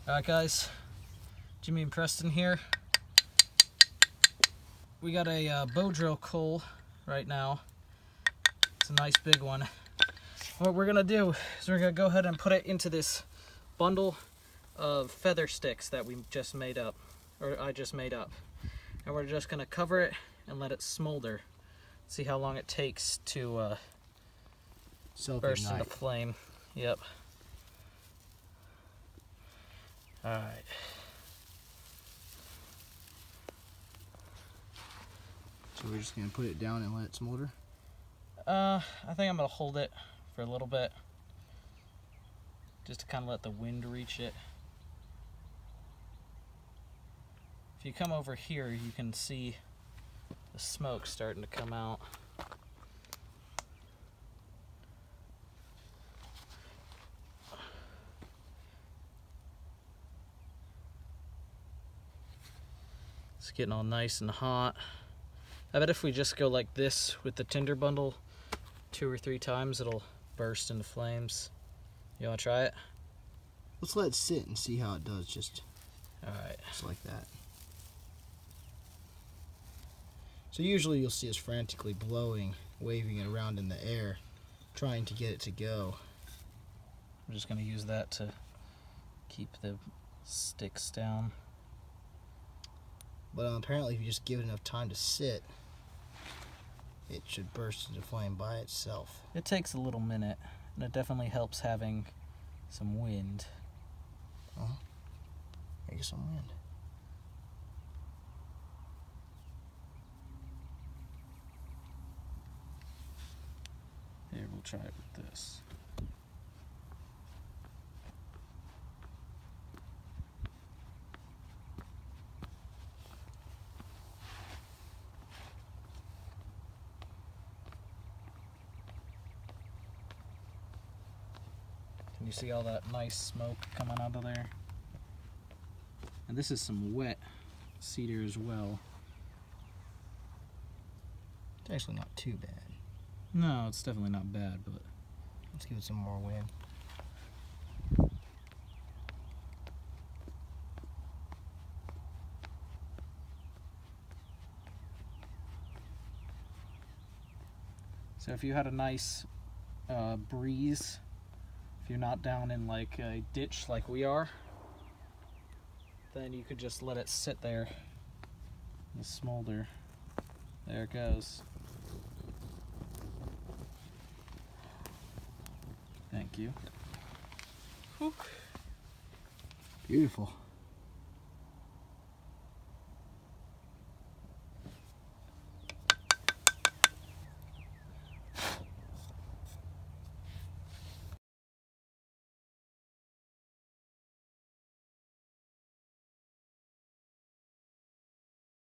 Alright guys, Jimmy and Preston here. We got a bow drill coal right now. It's a nice big one. What we're gonna do is we're gonna go ahead and put it into this bundle of feather sticks that we just made up, or I just made up. And we're just gonna cover it and let it smolder. See how long it takes to burst into flame. Yep. Alright. So we're just going to put it down and let it smolder? I think I'm going to hold it for a little bit. Just to kind of let the wind reach it. If you come over here, you can see the smoke starting to come out. It's getting all nice and hot. I bet if we just go like this with the Tinder bundle 2 or 3 times, it'll burst into flames. You want to try it? Let's let it sit and see how it does, just like that. So usually you'll see us frantically blowing, waving it around in the air, trying to get it to go. I'm just going to use that to keep the sticks down. But apparently if you just give it enough time to sit, it should burst into flame by itself. It takes a little minute, and it definitely helps having some wind. Make some wind. Here, we'll try it with this. Can you see all that nice smoke coming out of there? And this is some wet cedar as well. It's actually not too bad. No, it's definitely not bad, but let's give it some more wind. So if you had a nice breeze, if you're not down in like a ditch like we are, then you could just let it sit there and smolder. There it goes. Thank you. Whew. Beautiful.